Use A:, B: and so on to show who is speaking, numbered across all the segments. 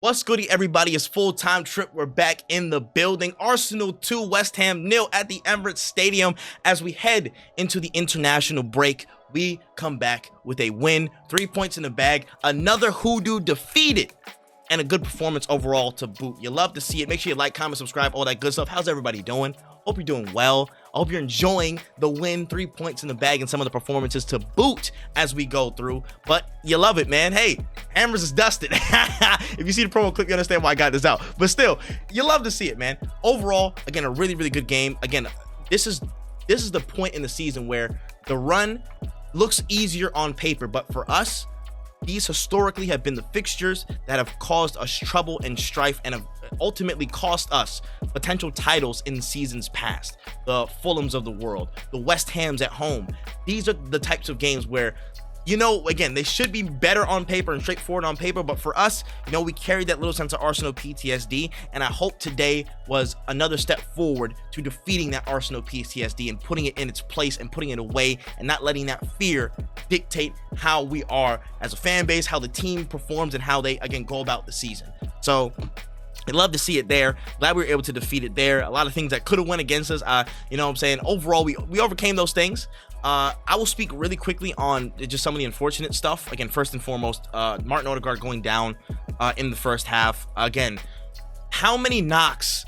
A: What's goody, everybody? It's full-time trip. We're back in the building. Arsenal 2, West Ham 0 at the Emirates Stadium. As we head into the international break, we come back with a win, 3 points in the bag, another hoodoo defeated, and a good performance overall to boot. You love to see it. Make sure you like, comment, subscribe, all that good stuff. How's everybody doing? Hope you're doing well. I hope you're enjoying the win, 3 points in the bag, and some of the performances to boot as we go through. But you love it, man. Hey, Hammers is dusted. If you see the promo clip, you understand why I got this out. But still, you love to see it, man. Overall, again, a really, really good game. Again, this is the point in the season where the run looks easier on paper, but for us, these historically have been the fixtures that have caused us trouble and strife and have ultimately cost us potential titles in seasons past. The Fulhams of the world, the West Hams at home. These are the types of games where, you know, again, they should be better on paper and straightforward on paper, but for us, you know, we carried that little sense of Arsenal PTSD, and I hope today was another step forward to defeating that Arsenal PTSD and putting it in its place and putting it away and not letting that fear dictate how we are as a fan base, how the team performs, and how they, again, go about the season. So I'd love to see it there. Glad we were able to defeat it there. A lot of things that could have went against us. You know what I'm saying? Overall, we overcame those things. I will speak really quickly on just some of the unfortunate stuff. Again, first and foremost, Martin Odegaard going down in the first half. Again, how many knocks?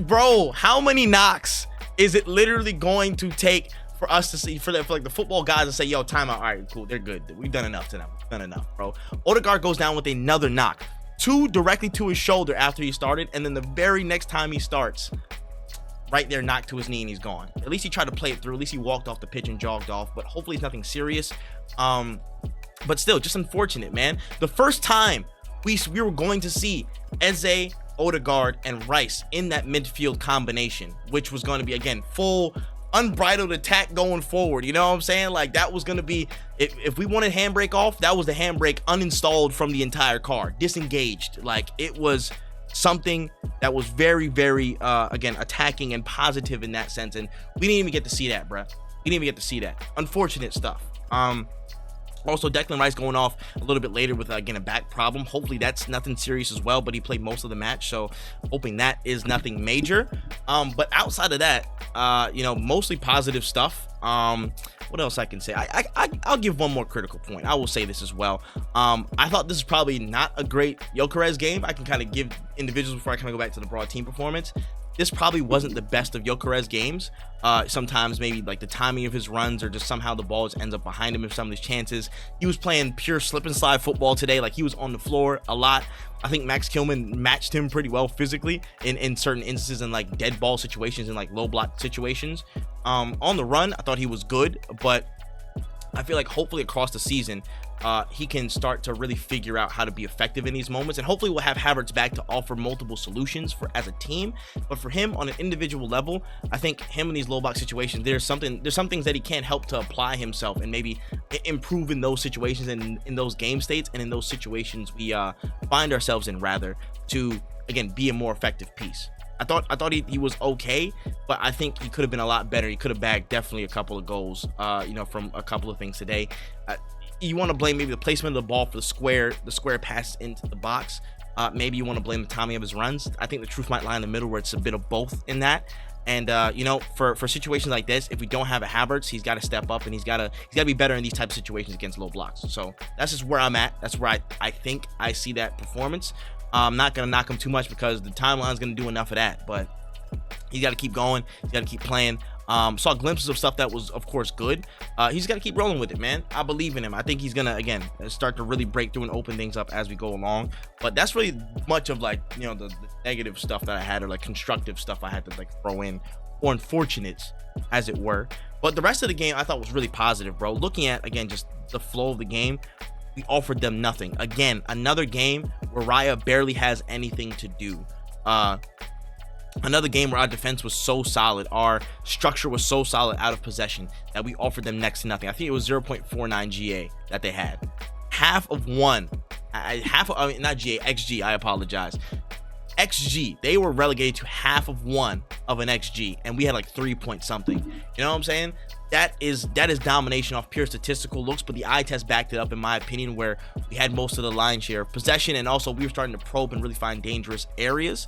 A: Bro, how many knocks is it literally going to take for us to see, for like the football guys to say, yo, timeout. All right, cool. They're good. We've done enough tonight. We've done enough, bro. Odegaard goes down with another knock. 2 directly to his shoulder after he started, and then the very next time he starts, right there, knocked to his knee, and he's gone. At least he tried to play it through. At least he walked off the pitch and jogged off, but hopefully it's nothing serious. But still, just unfortunate, man. The first time we were going to see Eze, Odegaard, and Rice in that midfield combination, which was going to be, again, full unbridled attack going forward. You know what I'm saying? Like, that was going to be, if we wanted handbrake off, that was the handbrake uninstalled from the entire car, disengaged. Like, it was something that was very, very, again, attacking and positive in that sense. And we didn't even get to see that, bruh. We didn't even get to see that. Unfortunate stuff. Also, Declan Rice going off a little bit later with, again, a back problem. Hopefully that's nothing serious as well, but he played most of the match, so hoping that is nothing major. But outside of that, you know, mostly positive stuff. What else I can say? I'll give one more critical point. I will say this as well. I thought this is probably not a great Gyökeres game. I can kind of give individuals before I kind of go back to the broad team performance. This probably wasn't the best of Gyökeres games. Sometimes maybe like the timing of his runs, or just somehow the ball just ends up behind him in some of these chances. He was playing pure slip and slide football today. Like, he was on the floor a lot. I think Max Kilman matched him pretty well physically in certain instances, in like dead ball situations and like low block situations. On the run, I thought he was good, but I feel like hopefully across the season, he can start to really figure out how to be effective in these moments, and hopefully we'll have Havertz back to offer multiple solutions for as a team. But for him on an individual level, I think him in these low block situations, there's some things that he can't help to apply himself and maybe improve in those situations and in those game states and in those situations we find ourselves in, rather, to again be a more effective piece. I thought he was okay, but I think he could have been a lot better. He could have bagged definitely a couple of goals, you know, from a couple of things today. You want to blame maybe the placement of the ball for the square pass into the box. Maybe you want to blame the timing of his runs. I think the truth might lie in the middle, where it's a bit of both in that. And you know, for situations like this, if we don't have a Havertz, he's got to step up, and he's got to be better in these types of situations against low blocks. So that's just where I'm at. That's where I think I see that performance. I'm not gonna knock him too much because the timeline's gonna do enough of that, but he's got to keep going. He's got to keep playing. Saw glimpses of stuff that was, of course, good. He's got to keep rolling with it, man. I believe in him. I think he's gonna, again, start to really break through and open things up as we go along. But that's really much of, like, you know, the negative stuff that I had, or like constructive stuff I had to like throw in, or unfortunates, as it were. But the rest of the game I thought was really positive, bro. Looking at, again, just the flow of the game, we offered them nothing. Again, another game where Raya barely has anything to do. Another game where our defense was so solid, our structure was so solid out of possession, that we offered them next to nothing. I think it was 0.49 GA that they had. Half of one. Not GA, XG, I apologize. XG, they were relegated to half of one of an XG, and we had like 3 point something. You know what I'm saying? that is domination off pure statistical looks, but the eye test backed it up, in my opinion, where we had most of the lion's share of possession, and also we were starting to probe and really find dangerous areas.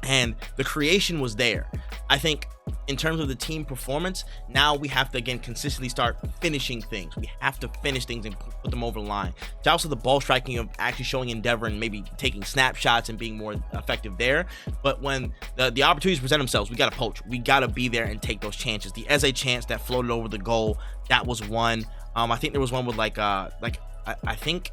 A: And the creation was there. I think in terms of the team performance, now we have to again consistently start finishing things. We have to finish things and put them over the line. It's also the ball striking of actually showing endeavor and maybe taking snapshots and being more effective there. But when the opportunities present themselves, we got to poach. We got to be there and take those chances. The Eze chance that floated over the goal, that was one. I think there was one with I think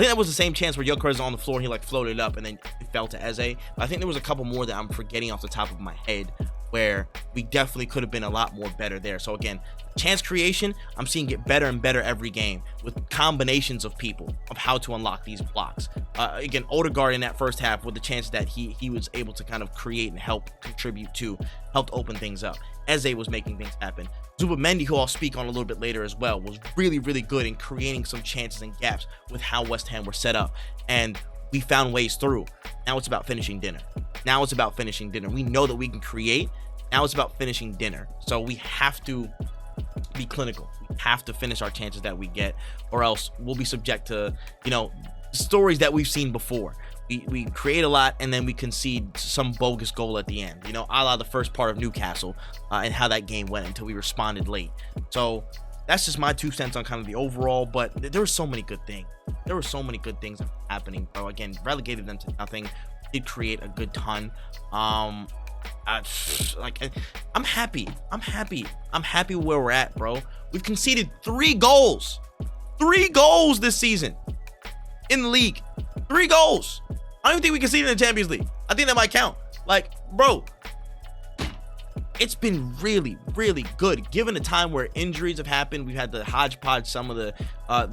A: that was the same chance where Joker is on the floor and he like floated up and then it fell to Eze. I think there was a couple more that I'm forgetting off the top of my head where we definitely could have been a lot more better there. So again, chance creation, I'm seeing get better and better every game with combinations of people of how to unlock these blocks. Again, Odegaard in that first half with the chances that he was able to kind of create and help contribute to, helped open things up. Eze was making things happen. Zubimendi, who I'll speak on a little bit later as well, was really, really good in creating some chances and gaps with how West Ham were set up. And we found ways through. Now it's about finishing dinner. We know that we can create. Now it's about finishing dinner. So we have to be clinical. We have to finish our chances that we get, or else we'll be subject to, stories that we've seen before. We create a lot and then we concede some bogus goal at the end, a la the first part of Newcastle and how that game went until we responded late. So that's just my 2 cents on kind of the overall, but there were so many good things. Happening, bro. Again, relegated them to nothing. Did create a good ton. I'm happy where we're at, bro. We've conceded 3 goals this season in the league. 3 goals. I don't even think we conceded in the Champions League. I think that might count. Bro, it's been really, really good. Given the time where injuries have happened, we've had the hodgepodge, some of the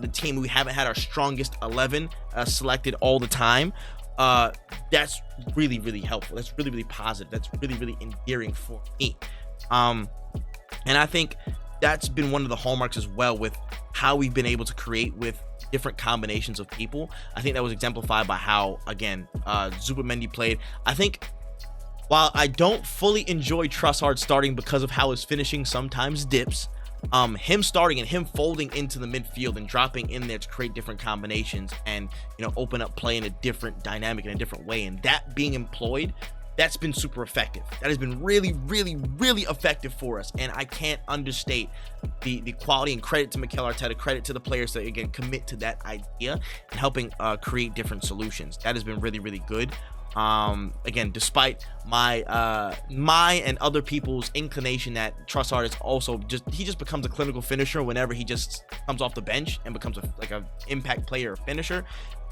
A: team. We haven't had our strongest 11 selected all the time. That's really, really helpful. That's really, really positive. That's really, really endearing for me. And I think that's been one of the hallmarks as well with how we've been able to create with different combinations of people. I think that was exemplified by how, again, Zubimendi played. I think while I don't fully enjoy Trossard starting because of how his finishing sometimes dips, him starting and him folding into the midfield and dropping in there to create different combinations and open up play in a different dynamic in a different way, and that being employed, that's been super effective. That has been really, really, really effective for us, and I can't understate the quality, and credit to Mikel Arteta, credit to the players that again commit to that idea and helping create different solutions. That has been really, really good. Again, despite my and other people's inclination that Trossard is also he just becomes a clinical finisher whenever he just comes off the bench and becomes a impact player or finisher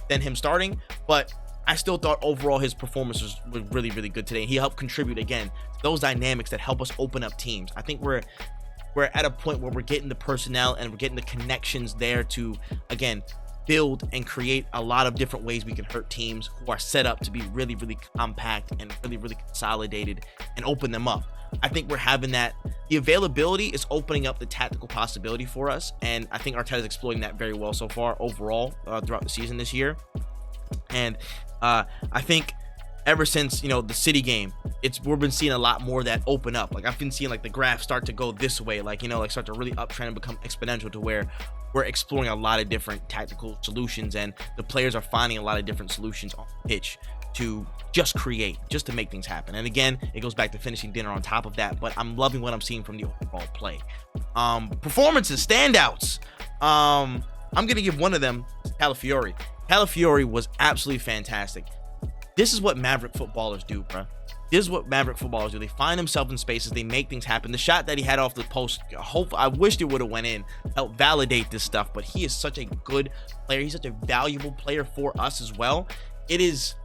A: than him starting, but I still thought overall his performance was really, really good today. He helped contribute again to those dynamics that help us open up teams. I think we're at a point where we're getting the personnel and we're getting the connections there to again build and create a lot of different ways we can hurt teams who are set up to be really, really compact and really, really consolidated and open them up. I think we're having that. The availability is opening up the tactical possibility for us, and I think Arteta is exploiting that very well so far overall throughout the season this year. And I think ever since the City game, we've been seeing a lot more of that open up. I've been seeing the graph start to go this way, start to really uptrend and become exponential to where we're exploring a lot of different tactical solutions, and the players are finding a lot of different solutions on the pitch to just create, just to make things happen. And again, it goes back to finishing dinner on top of that, but I'm loving what I'm seeing from the overall play. Performances, standouts. I'm gonna give one of them to Calafiori. Calafiori was absolutely fantastic. This is what Maverick footballers do, bro. This is what Maverick footballers do. They find themselves in spaces. They make things happen. The shot that he had off the post, I wished it would have went in, help validate this stuff. But he is such a good player. He's such a valuable player for us as well. It is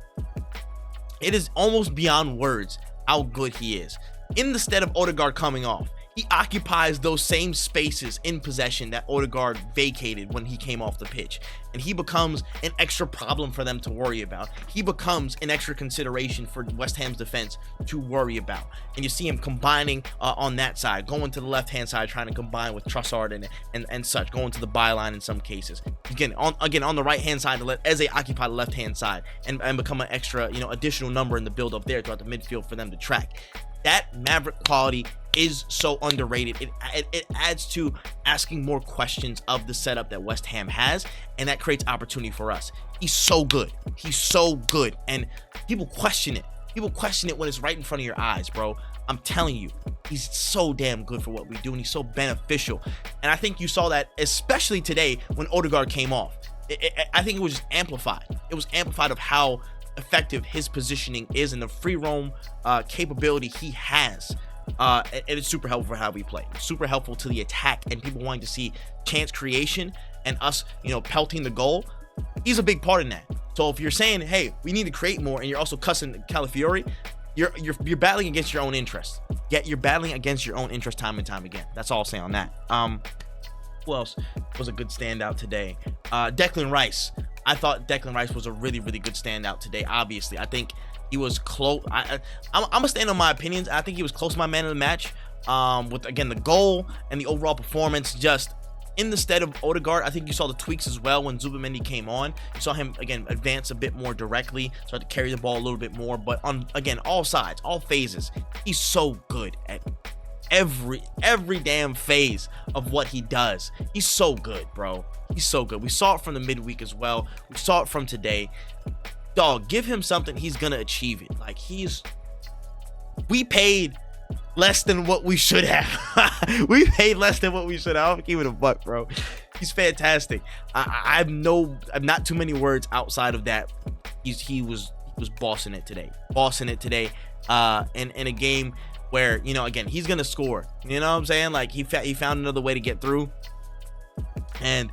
A: almost beyond words how good he is. In the stead of Odegaard coming off, he occupies those same spaces in possession that Odegaard vacated when he came off the pitch. And he becomes an extra problem for them to worry about. He becomes an extra consideration for West Ham's defense to worry about. And you see him combining on that side, going to the left-hand side, trying to combine with Trossard and such, going to the byline in some cases. Again, on the right-hand side, to let Eze occupy the left-hand side and become an extra, additional number in the build-up there throughout the midfield for them to track. That Maverick quality is so underrated. It adds to asking more questions of the setup that West Ham has, and that creates opportunity for us. He's so good. He's so good, and people question it. People question it when it's right in front of your eyes, bro. I'm telling you, he's so damn good for what we do, and he's so beneficial. And I think you saw that, especially today when Odegaard came off. I think it was just amplified. It was amplified of how effective his positioning is and the free roam capability he has. It is super helpful for how we play. Super helpful to the attack and people wanting to see chance creation and us, pelting the goal. He's a big part in that. So if you're saying, hey, we need to create more, and you're also cussing Calafiori, you're battling against your own interests. You're battling against your own interest time and time again. That's all I'll say on that. Who else was a good standout today? Declan Rice. I thought Declan Rice was a really, really good standout today. Obviously, I think he was close. I'm gonna stand on my opinions. I think he was close to my man of the match. With again the goal and the overall performance, just in the stead of Odegaard. I think you saw the tweaks as well when Zubimendi came on. You saw him again advance a bit more directly, start to carry the ball a little bit more. But on again all sides, all phases, he's so good at every damn phase of what he does. He's so good, bro. He's so good. We saw it from the midweek as well. We saw it from today. Dog, give him something, he's gonna achieve it. Like, we paid less than what we should have. We paid less than what we should have. I'm giving it a buck, bro. He's fantastic. I'm not too many words outside of that. He was bossing it today. In a game where, again, he's gonna score. You know what I'm saying? Like, he found another way to get through, and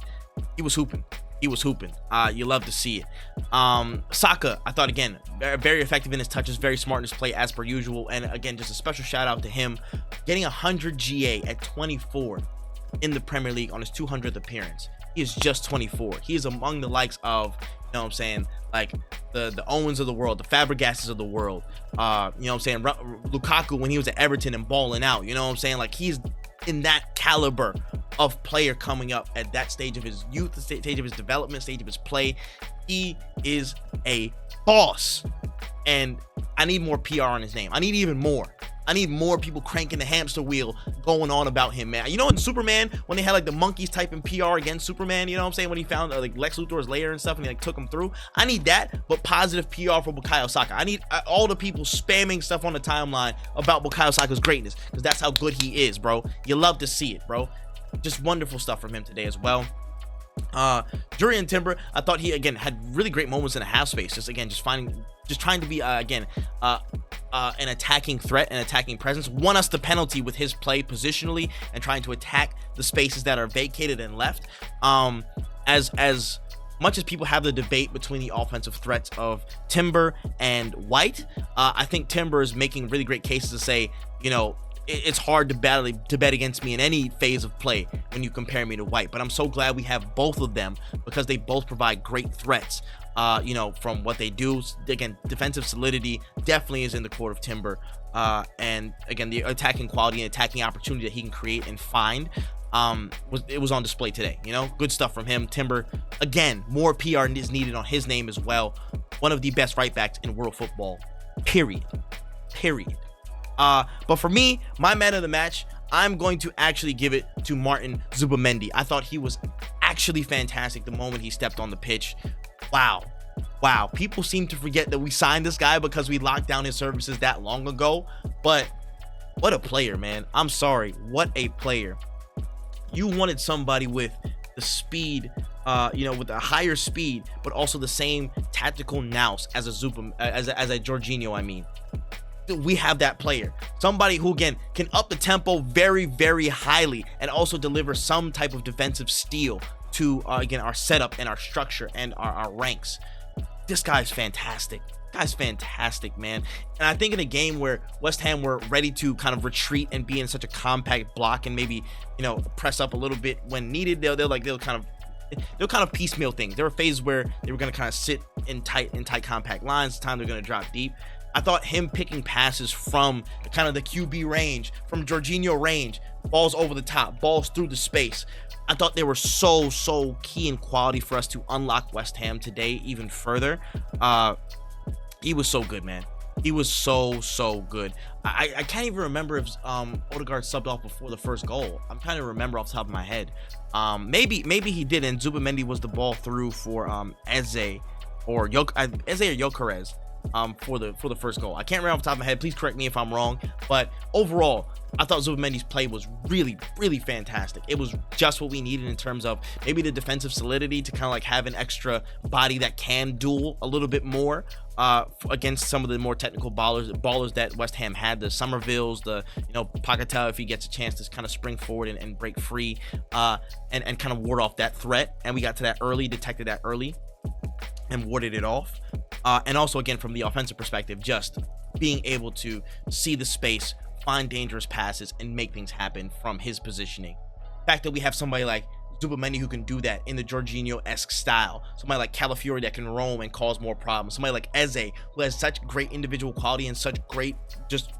A: he was hooping. You love to see it. Saka, I thought, again, very effective in his touches, very smart in his play as per usual. And again, just a special shout out to him getting 100 GA at 24 in the Premier League on his 200th appearance. He is just 24. He is among the likes of, like the Owens of the world, the Fabregases of the world. Lukaku when he was at Everton and balling out. Like, he's in that caliber of player coming up at that stage of his youth, the stage of his development, stage of his play. He is a boss, and I need more PR on his name. I need even more. I need more people cranking the hamster wheel going on about him, man. In Superman, when they had like the monkeys typing PR against Superman, when he found like Lex Luthor's lair and stuff, and he like took him through. I need that, but positive PR for Bukayo Saka. I need all the people spamming stuff on the timeline about Bukayo Saka's greatness, because that's how good he is, bro. You love to see it, bro. Just wonderful stuff from him today as well. Jurriën Timber, I thought he again had really great moments in the half space. Just trying to be an attacking threat and attacking presence. Won us the penalty with his play positionally and trying to attack the spaces that are vacated and left. As much as people have the debate between the offensive threats of Timber and White, I think Timber is making really great cases to say, it's hard to bet against me in any phase of play when you compare me to White. But I'm so glad we have both of them, because they both provide great threats. From what they do. Again, defensive solidity definitely is in the court of Timber. And again, the attacking quality and attacking opportunity that he can create and find was on display today. Good stuff from him. Timber, again, more PR is needed on his name as well. One of the best right backs in world football, period. But for me, my man of the match, I'm going to actually give it to Martin Zubimendi. I thought he was actually fantastic the moment he stepped on the pitch. Wow. People seem to forget that we signed this guy because we locked down his services that long ago. But what a player, man. I'm sorry. What a player. You wanted somebody with the speed, with a higher speed, but also the same tactical nous as a Jorginho, I mean. We have that player, somebody who again can up the tempo very, very highly and also deliver some type of defensive steel to again our setup and our structure and our ranks. This guy's fantastic. Man. And I think in a game where West Ham were ready to kind of retreat and be in such a compact block and maybe press up a little bit when needed, they'll kind of piecemeal things. There were phases where they were going to kind of sit in tight compact lines. Time they're going to drop deep. I thought him picking passes from kind of the QB range, from Jorginho range, balls over the top, balls through the space. I thought they were so key in quality for us to unlock West Ham today even further. He was so good, man. He was so good. I can't even remember if Odegaard subbed off before the first goal. I'm trying to remember off the top of my head. Maybe he did, and Zubimendi was the ball through for Eze or Gyökeres for the first goal. I can't remember off the top of my head. Please correct me if I'm wrong. But overall, I thought Zubimendi's play was really fantastic. It was just what we needed in terms of maybe the defensive solidity to kind of like have an extra body that can duel a little bit more against some of the more technical ballers that West Ham had, the Somervilles, the Paquetá, if he gets a chance to kind of spring forward and break free and kind of ward off that threat. And we got to that early, detected that early, and warded it off. And also, again, from the offensive perspective, just being able to see the space, find dangerous passes, and make things happen from his positioning. The fact that we have somebody like Zubimendi who can do that in the Jorginho-esque style. Somebody like Calafiori that can roam and cause more problems. Somebody like Eze who has such great individual quality and such great just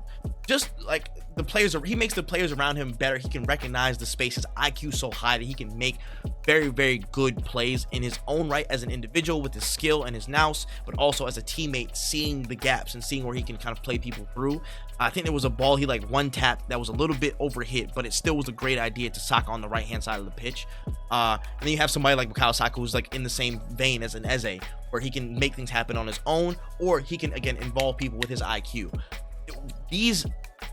A: like the players, he makes the players around him better. He can recognize the space. His IQ so high that he can make very good plays in his own right as an individual with his skill and his nous, but also as a teammate, seeing the gaps and seeing where he can kind of play people through. I think there was a ball he like one tap that was a little bit overhit, but it still was a great idea to sock on the right hand side of the pitch. And then you have somebody like Bukayo Saka who's like in the same vein as an Eze, where he can make things happen on his own, or he can again involve people with his IQ. These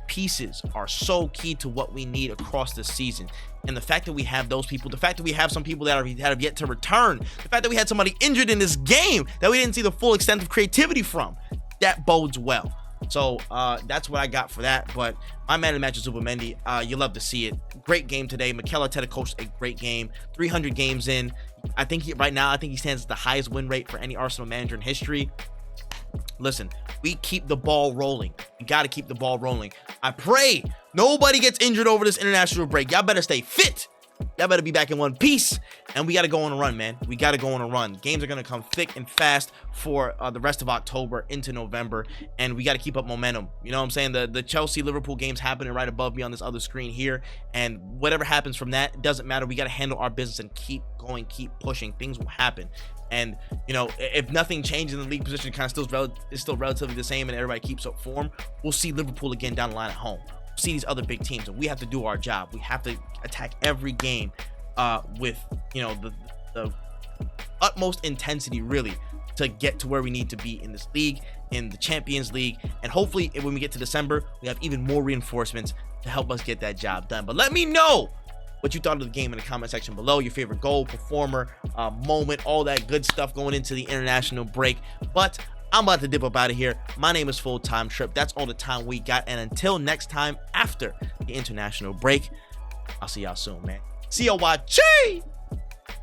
A: pieces are so key to what we need across this season, and the fact that we have those people, the fact that we have some people that have yet to return, the fact that we had somebody injured in this game that we didn't see the full extent of creativity from, that bodes well. So that's what I got for that. But my man of the match is Zubimendi. You love to see it. Great game today. Mikel Arteta coached a great game. 300 games in. I think right now he stands at the highest win rate for any Arsenal manager in history. Listen, we keep the ball rolling. We got to keep the ball rolling. I pray nobody gets injured over this international break. Y'all better stay fit. Y'all better be back in one piece. And we got to go on a run, man. We got to go on a run. Games are going to come thick and fast for the rest of October into November. And we got to keep up momentum. You know what I'm saying? The Chelsea-Liverpool game's happening right above me on this other screen here. And whatever happens from that, it doesn't matter. We got to handle our business and keep going, keep pushing. Things will happen. And, if nothing changes in the league position, kind of is still relatively the same and everybody keeps up form, we'll see Liverpool again down the line at home. We'll see these other big teams, and we have to do our job. We have to attack every game with, the utmost intensity, really, to get to where we need to be in this league, in the Champions League. And hopefully, when we get to December, we have even more reinforcements to help us get that job done. But let me know what you thought of the game in the comment section below. Your favorite goal, performer, moment, all that good stuff going into the international break. But I'm about to dip up out of here. My name is Full Time Trip. That's all the time we got. And until next time after the international break, I'll see y'all soon, man. COYG!